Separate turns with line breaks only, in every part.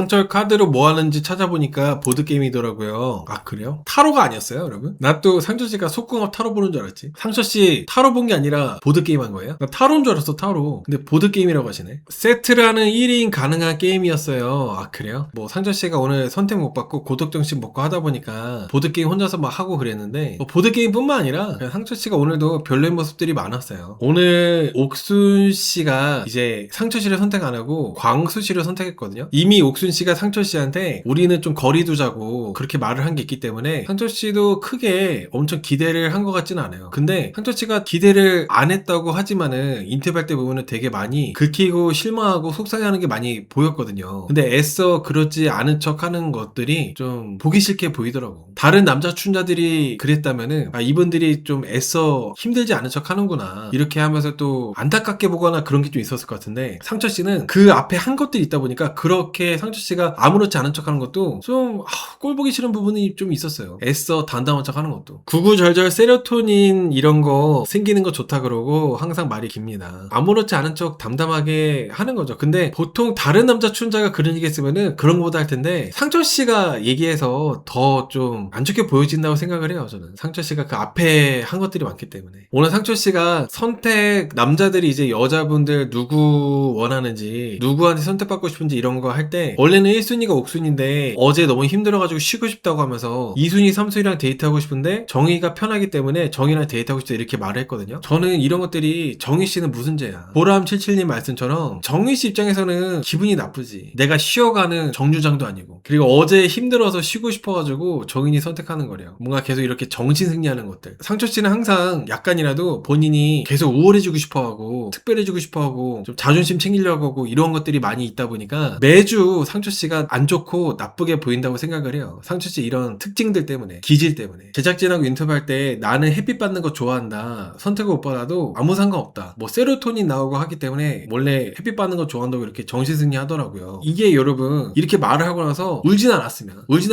상철 카드로 뭐 하는지 찾아보니까 보드게임이더라고요. 아, 그래요? 타로가 아니었어요, 여러분? 나 또 상철씨가 속궁합 타로 보는 줄 알았지. 상철씨 타로 본 게 아니라 보드게임 한 거예요? 나 타로인 줄 알았어, 타로. 근데 보드게임이라고 하시네. 세트라는 1인 가능한 게임이었어요. 아, 그래요? 뭐 상철씨가 오늘 선택 못 받고 고독정신 먹고 하다 보니까 보드게임 혼자서 막 하고 그랬는데 뭐 보드게임뿐만 아니라 그냥 상철씨가 오늘도 별로인 모습들이 많았어요. 오늘 옥순씨가 이제 상철씨를 선택 안 하고 광수씨를 선택했거든요. 이미 옥순씨가 상철씨한테 우리는 좀 거리 두자고 그렇게 말을 한 게 있기 때문에 상철씨도 크게 엄청 기대를 한 것 같지는 않아요. 근데 상철씨가 기대를 안 했다고 하지만은 인터뷰할 때 보면은 되게 많이 긁히고 실망하고 속상해하는 게 많이 보였거든요. 근데 애써 그렇지 않은 척 하는 것들이 좀 보기 싫게 보이더라고. 다른 남자 춘자들이 그랬다면은 아, 이분들이 좀 애써 힘들지 않은 척 하는구나 이렇게 하면서 또 안타깝게 보거나 그런 게 좀 있었을 것 같은데 상철씨는 그 앞에 한 것들이 있다 보니까 그렇게 상철씨가 아무렇지 않은 척 하는 것도 좀 꼴 보기 싫은 부분이 좀 있었어요. 애써 담담한 척 하는 것도. 구구절절 세로토닌 이런 거 생기는 거 좋다 그러고 항상 말이 깁니다. 아무렇지 않은 척 담담하게 하는 거죠. 근데 보통 다른 남자 춘자가 그런 얘기 했으면은 그런 거보다 할 텐데 상철씨가 얘기해서 더 좀 안 좋게 보여진다고 생각을 해요. 저는 상철씨가 그 앞에 한 것들이 많기 때문에. 오늘 상철씨가 선택 남자들이 이제 여자분들 누구 원하는지 누구한테 선택받고 싶은지 이런 거 할 때 원래는 1순위가 옥순인데 어제 너무 힘들어가지고 쉬고 싶다고 하면서 2순위 3순위랑 데이트하고 싶은데 정희가 편하기 때문에 정희랑 데이트하고 싶다 이렇게 말을 했거든요. 저는 이런 것들이 정희씨는 무슨 죄야. 보람77님 말씀처럼 정희씨 입장에서는 기분이 나쁘지. 내가 쉬어가는 정류장도 아니고 그리고 어제 힘들어서 쉬고 싶어가지고 정인이 선택하는 거래요. 뭔가 계속 이렇게 정신승리하는 것들. 상철씨는 항상 약간이라도 본인이 계속 우월해지고 싶어하고 특별해지고 싶어하고 좀 자존심 챙기려고 하고 이런 것들이 많이 있다 보니까 매주 상철씨가 안 좋고 나쁘게 보인다고 생각을 해요. 상철씨 이런 특징들 때문에 기질 때문에. 제작진하고 인터뷰할 때 나는 햇빛 받는 거 좋아한다 선택을 못 받아도 아무 상관없다 뭐 세로토닌 나오고 하기 때문에 원래 햇빛 받는 거 좋아한다고 이렇게 정신승리 하더라고요. 이게 여러분 이렇게 말을 하고 나서 울진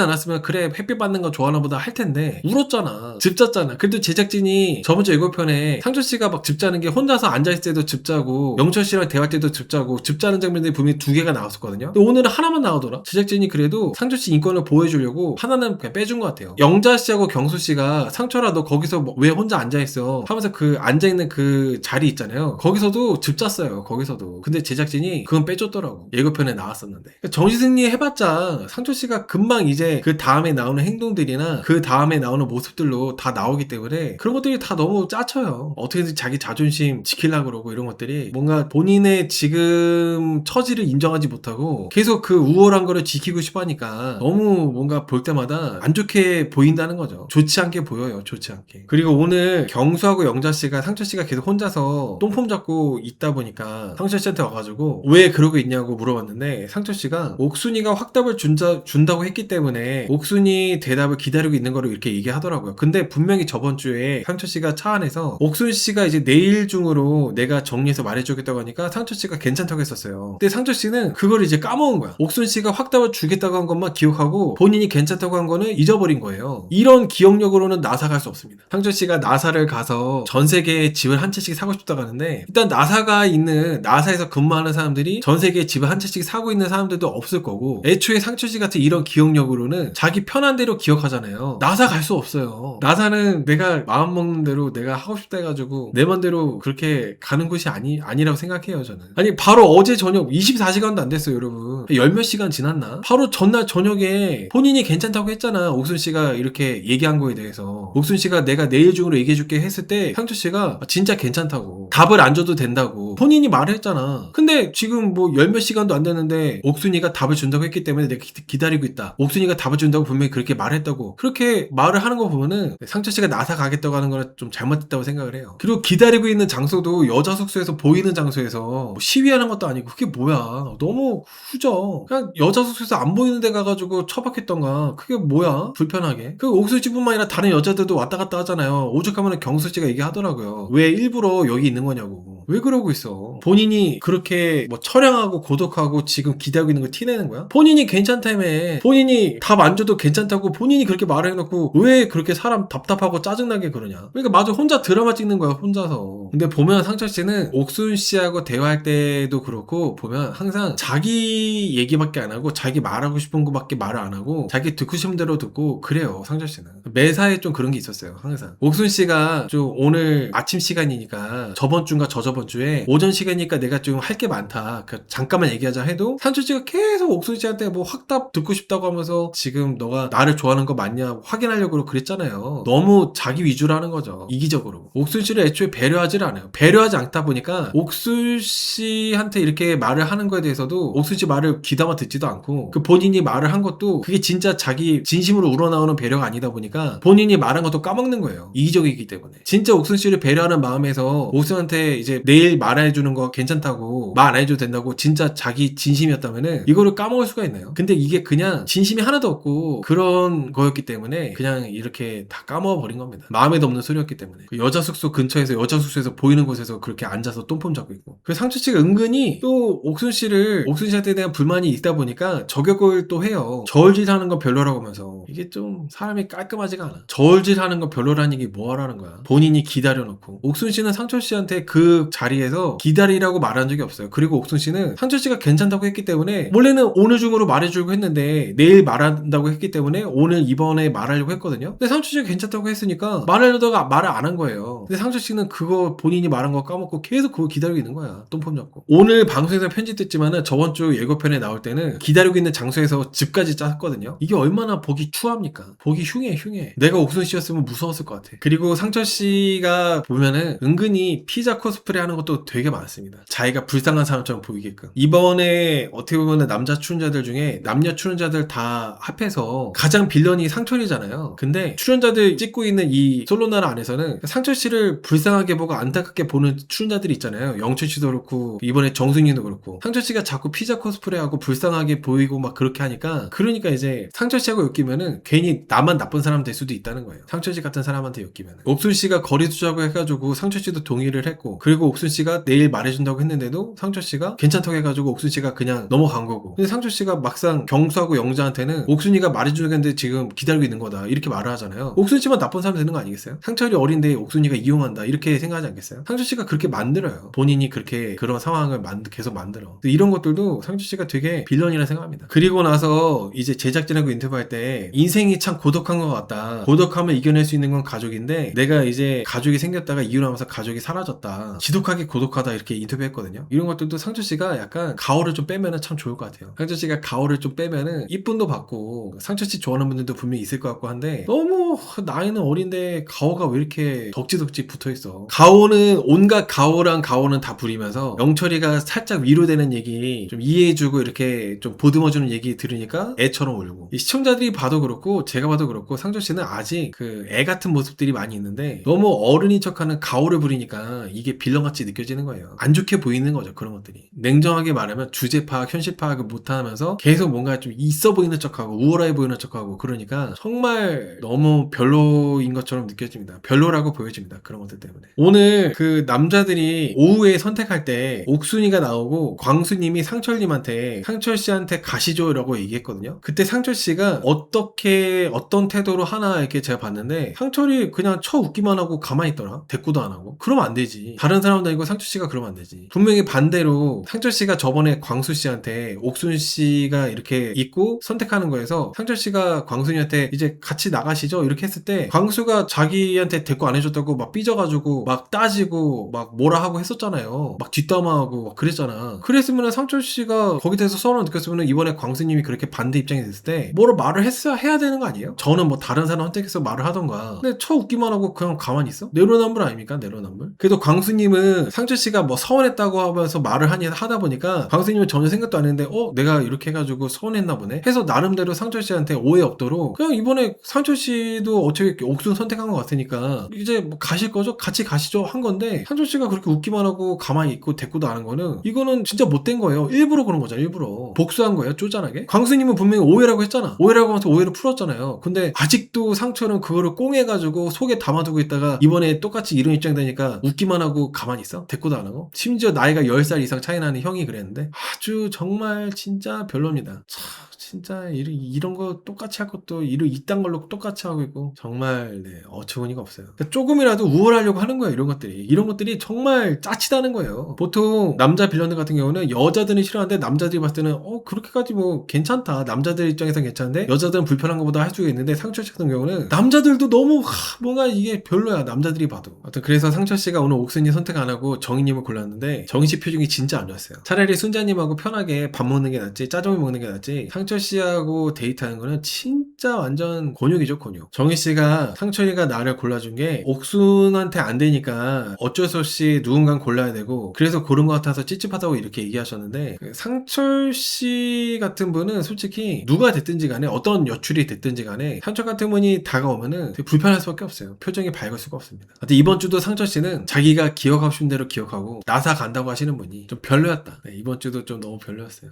않았으면 그래 햇빛 받는 거 좋아하나 보다 할 텐데 울었잖아. 즙 짰잖아. 그래도 제작진이 저번 주 예고편에 상철씨가 막 즙 짜는 게 혼자서 앉아있을 때도 즙 짜고 영철씨랑 대화할 때도 즙 짜고 즙 짜는 장면들이 분명히 2개가 나왔었거든요. 근데 오늘은 하나만 나오더라. 제작진이 그래도 상철씨 인권을 보호해주려고 하나는 그냥 빼준 것 같아요. 영자씨하고 경수씨가 상철아 너 거기서 왜 혼자 앉아있어 하면서 그 앉아있는 그 자리 있잖아요. 거기서도 즙 짰어요. 거기서도. 근데 제작진이 그건 빼줬더라고. 예고편에 나왔었는데. 정시승리 해봤자 상철씨가 금방 이제 그 다음에 나오는 행동들이나 그 다음에 나오는 모습들로 다 나오기 때문에 그런 것들이 다 너무 짜쳐요. 어떻게든 자기 자존심 지키려고 그러고 이런 것들이 뭔가 본인의 지금 처지를 인정하지 못하고 계속 그 우월한 거를 지키고 싶어 하니까 너무 뭔가 볼 때마다 안 좋게 보인다는 거죠. 좋지 않게 보여요. 좋지 않게. 그리고 오늘 경수하고 영자씨가 상철씨가 계속 혼자서 똥폼 잡고 있다 보니까 상철씨한테 와가지고 왜 그러고 있냐고 물어봤는데 상철씨가 옥순이가 확답을 준다고 했기 때문에 옥순이 대답을 기다리고 있는 거로 이렇게 얘기하더라고요. 근데 분명히 저번 주에 상철씨가 차 안에서 옥순씨가 이제 내일 중으로 내가 정리해서 말해주겠다고 하니까 상철씨가 괜찮다고 했었어요. 근데 상철씨는 그걸 이제 까먹은 거야. 옥순씨가 확답을 주겠다고 한 것만 기억하고 본인이 괜찮다고 한 거는 잊어버린 거예요. 이런 기억력으로는 나사 갈 수 없습니다. 상철씨가 나사를 가서 전 세계에 집을 한 채씩 사고 싶다고 하는데 일단 나사가 있는 나사에서 근무하는 사람들이 전 세계에 집을 한 채씩 사고 있는 사람들도 없을 거고 애초에 상철씨 같은 이런 기억력으로는 자기 편한 대로 기억하잖아요. 나사 갈 수 없어요. 나사는 내가 마음 먹는 대로 내가 하고 싶다 해가지고 내 맘대로 그렇게 가는 곳이 아니라고 생각해요. 저는. 아니 바로 어제 저녁 24시간도 안 됐어요. 여러분. 열 몇 시간 지났나? 바로 전날 저녁에 본인이 괜찮다고 했잖아. 옥순씨가 이렇게 얘기한 거에 대해서. 옥순씨가 내가 내일 중으로 얘기해줄게 했을 때 상철씨가 진짜 괜찮다고 답을 안 줘도 된다고 본인이 말을 했잖아. 근데 지금 뭐 열 몇 시간도 안 됐는데 옥순이가 답을 준다고 했기 때문에 내가 기다리고 있다. 옥순이가 답을 준다고 분명히 그렇게 말했다고 그렇게 말을 하는 거 보면은 상철씨가 나사 가겠다고 하는 거는 좀 잘못됐다고 생각을 해요. 그리고 기다리고 있는 장소도 여자 숙소에서 보이는 장소에서 뭐 시위하는 것도 아니고 그게 뭐야. 너무 후져. 그냥 여자 숙소에서 안 보이는 데 가가지고 처박혔던가 그게 뭐야 불편하게. 그 옥순씨뿐만 아니라 다른 여자들도 왔다 갔다 하잖아요. 오죽하면 경수씨가 얘기하더라고요. 왜 일부러 여기 있는 거냐고. 왜 그러고 있어? 본인이 그렇게 뭐 처량하고 고독하고 지금 기대하고 있는 걸 티내는 거야? 본인이 괜찮다며. 본인이 다 만져도 괜찮다고 본인이 그렇게 말을 해놓고 왜 그렇게 사람 답답하고 짜증나게 그러냐? 그러니까 마저 혼자 드라마 찍는 거야, 혼자서. 근데 보면 상철 씨는 옥순 씨하고 대화할 때도 그렇고 보면 항상 자기 얘기밖에 안 하고 자기 말하고 싶은 거밖에 말을 안 하고 자기 듣고 싶은 대로 듣고 그래요, 상철 씨는. 매사에 좀 그런 게 있었어요, 항상. 옥순 씨가 좀 오늘 아침 시간이니까 저번 주인가 저저번 주에 오전 시간이니까 내가 좀 할 게 많다. 잠깐만 얘기하자 해도 상철 씨가 계속 옥순 씨한테 뭐 확답 듣고 싶다고 하면서 지금 너가 나를 좋아하는 거 맞냐 확인하려고 그랬잖아요. 너무 자기 위주로 하는 거죠. 이기적으로. 옥순 씨를 애초에 배려하지 않아요. 배려하지 않다 보니까 옥순 씨한테 이렇게 말을 하는 거에 대해서도 옥순 씨 말을 귀담아 듣지도 않고 그 본인이 말을 한 것도 그게 진짜 자기 진심으로 우러나오는 배려가 아니다 보니까 본인이 말한 것도 까먹는 거예요. 이기적이기 때문에. 진짜 옥순 씨를 배려하는 마음에서 옥순한테 이제 내일 말해주는 거 괜찮다고 말 안 해줘도 된다고 진짜 자기 진심이었다면은 이거를 까먹을 수가 있나요? 근데 이게 그냥 진심이 하나도 없고 그런 거였기 때문에 그냥 이렇게 다 까먹어버린 겁니다. 마음에도 없는 소리였기 때문에. 그 여자 숙소 근처에서 여자 숙소에서 보이는 곳에서 그렇게 앉아서 똥폼 잡고 있고. 그래서 상철 씨가 은근히 또 옥순 씨한테 대한 불만이 있다 보니까 저격을 또 해요. 저울질하는 건 별로라고 하면서. 이게 좀 사람이 깔끔하지가 않아. 저울질하는 건 별로라는 얘기 뭐 하라는 거야. 본인이 기다려놓고. 옥순 씨는 상철 씨한테 그 자리에서 기다리라고 말한 적이 없어요. 그리고 옥순 씨는 상철 씨가 괜찮다고 했기 때문에 원래는 오늘 중으로 말해주려고 했는데 내일 말한다고 했기 때문에 오늘 이번에 말하려고 했거든요. 근데 상철 씨가 괜찮다고 했으니까 말하려다가 말을 안 한 거예요. 근데 상철 씨는 그거 본인이 말한 거 까먹고 계속 그거 기다리고 있는 거야. 똥폼 잡고. 오늘 방송에서 편집됐지만은 저번 주 예고편에 나올 때는 기다리고 있는 장소에서 집까지 짰거든요. 이게 얼마나 보기 추합니까? 보기 흉해. 내가 옥순 씨였으면 무서웠을 것 같아. 그리고 상철 씨가 보면은 은근히 피자 코스프레 하는 것도 되게 많습니다. 자기가 불쌍한 사람처럼 보이게끔. 이번에 어떻게 보면 남자 출연자들 중에 남녀 출연자들 다 합해서 가장 빌런이 상철이잖아요. 근데 출연자들 찍고 있는 이 솔로나라 안에서는 상철 씨를 불쌍하게 보고 안타깝게 보는 출연자들이 있잖아요. 영철 씨도 그렇고 이번에 정승윤도 그렇고 상철 씨가 자꾸 피자 코스프레하고 불쌍하게 보이고 막 그렇게 하니까 그러니까 이제 상철 씨하고 엮이면은 괜히 나만 나쁜 사람 될 수도 있다는 거예요. 상철 씨 같은 사람한테 엮이면. 옥순 씨가 거리 두자고 해가지고 상철 씨도 동의를 했고 그리고 옥순 씨가 내일 말해준다고 했는데도 상철 씨가 괜찮다고 해가지고 옥순 씨가 그냥 넘어간 거고. 근데 상철 씨가 막상 경수하고 영자한테는 옥순이가 말해주는데 지금 기다리고 있는 거다 이렇게 말을 하잖아요. 옥순 씨만 나쁜 사람 되는 거 아니겠어요? 상철이 어린데 옥순이가 이용한다 이렇게 생각하지 않겠어요? 상철 씨가 그렇게 만들어요. 본인이 그렇게 그런 상황을 계속 만들어. 이런 것들도 상철 씨가 되게 빌런이라 생각합니다. 그리고 나서 이제 제작진하고 인터뷰할 때 인생이 참 고독한 것 같다. 고독함을 이겨낼 수 있는 건 가족인데 내가 이제 가족이 생겼다가 이혼하면서 가족이 사라졌다. 지독하게 고독하다 이렇게 인터뷰했거든요. 이런 것들도 상철 씨가 약간 가오를 좀 빼면은 참 좋을 것 같아요. 상철 씨가 가오를 좀 빼면은 이쁨도 받고 상철 씨 좋아하는 분들도 분명히 있을 것 같고 한데 너무 나이는 어린데 가오가 왜 이렇게 덕지덕지 붙어있어. 가오는 온갖 가오랑 가오는 다 부리면서 영철이가 살짝 위로되는 얘기 좀 이해해주고 이렇게 좀 보듬어주는 얘기 들으니까 애처럼 울고. 이 시청자들이 봐도 그렇고 제가 봐도 그렇고 상철 씨는 아직 그 애 같은 모습들이 많이 있는데 너무 어른인 척하는 가오를 부리니까 이게 빌런같이 느껴지는 거예요. 안 좋게 보이는 거죠, 그런 것들이. 냉정하게 말하면 주제 파악, 현실 파악을 못하면서 계속 뭔가 좀 있어 보이는 척하고 우월해 보이는 척하고 그러니까 정말 너무 별로인 것처럼 느껴집니다. 별로라고 보여집니다, 그런 것들 때문에. 오늘 그 남자들이 오후에 선택할 때 옥순이가 나오고 광수님이 상철님한테 상철 씨한테 가시죠 라고 얘기했거든요. 그때 상철 씨가 어떤 태도로 하나 이렇게 제가 봤는데 상철이 그냥 쳐 웃기만 하고 가만히 있더라. 대꾸도 안 하고. 그러면 안 되지. 다른 사람도 아니고 상철 씨가 그러면 안 되지. 분명히 반대로 상철 씨가 저번에 광수 씨한테 옥순 씨가 이렇게 있고 선택하는 거에서 상철 씨가 광순이한테 이제 같이 나가시죠 이렇게 했을 때 광수가 자기한테 대꾸 안 해줬다고 막 삐져가지고 막 따지고 막 뭐라 하고 했었잖아요. 막 뒷담화하고 막 그랬잖아. 그랬으면 상철 씨가 거기 대해서 서운함 느꼈으면 이번에 광수님이 그렇게 반대 입장이 됐을 때 뭐로 말을 해야 되는 거 아니에요? 저는 뭐 다른 사람 선택해서 말을 하던가. 근데 쳐 웃기만 하고 그냥 가만히 있어? 내로남불 아닙니까? 내로남불. 그래도 광수님은 상철 씨가 뭐 서운했다고 하면서 말을 하다 보니까 광수님은 전혀 생각도 안 했는데 내가 이렇게 해가지고 서운했나 보네 해서 나름대로 상철 씨한테 오해 없도록 그냥 이번에 상철 씨도 어차피 옥순 선택한 것 같으니까 이제 뭐 가실 거죠? 같이 가시죠 한 건데 상철 씨가 그렇게 웃기만 하고 가만히 있고 대꾸도 안 한 거는 이거는 진짜 못된 거예요. 일부러 그런 거잖아. 일부러 복수한 거예요. 쪼잔하게. 광수님은 분명히 오해라고 했잖아. 오해라고 하면서 오해를 풀었잖아요. 근데 아직도 상철은 그거를 꽁해가지고 속에 담아두고 있다가 이번에 똑같이 이런 입장 되니까 웃기만 하고 가만히 가만히 있어? 대꾸도 안 하고? 심지어 나이가 10살 이상 차이 나는 형이 그랬는데 아주 정말 진짜 별로입니다. 참 진짜 이런 거 똑같이 할 것도 이딴 걸로 똑같이 하고 있고 정말 네, 어처구니가 없어요. 그러니까 조금이라도 우월하려고 하는 거예요. 이런 것들이 정말 짜치다는 거예요. 보통 남자 빌런들 같은 경우는 여자들은 싫어하는데 남자들이 봤을 때는 그렇게까지 뭐 괜찮다. 남자들 입장에선 괜찮은데 여자들은 불편한 것보다 할 수가 있는데 상철씨 같은 경우는 남자들도 너무 뭔가 이게 별로야. 남자들이 봐도. 하여튼 그래서 상철씨가 오늘 옥순이 선택 안 하고 정희님을 골랐는데 정희씨 표정이 진짜 안 좋았어요. 차라리 순자님하고 편하게 밥 먹는 게 낫지 짜장면 먹는 게 낫지 상철씨하고 데이트하는 거는 진짜 완전 곤욕이죠 곤욕. 정희씨가 상철이가 나를 골라준 게 옥순한테 안 되니까 어쩔 수 없이 누군가는 골라야 되고 그래서 고른 것 같아서 찝찝하다고 이렇게 얘기하셨는데 상철씨 같은 분은 솔직히 누가 됐든지 간에 어떤 여출이 됐든지 간에 상철 같은 분이 다가오면은 되게 불편할 수밖에 없어요. 표정이 밝을 수가 없습니다. 하여튼 이번 주도 상철씨는 자기가 기억하고 싶은 대로 기억하고 나사 간다고 하시는 분이 좀 별로였다. 네, 이번 주도 좀 너무 별로였어요.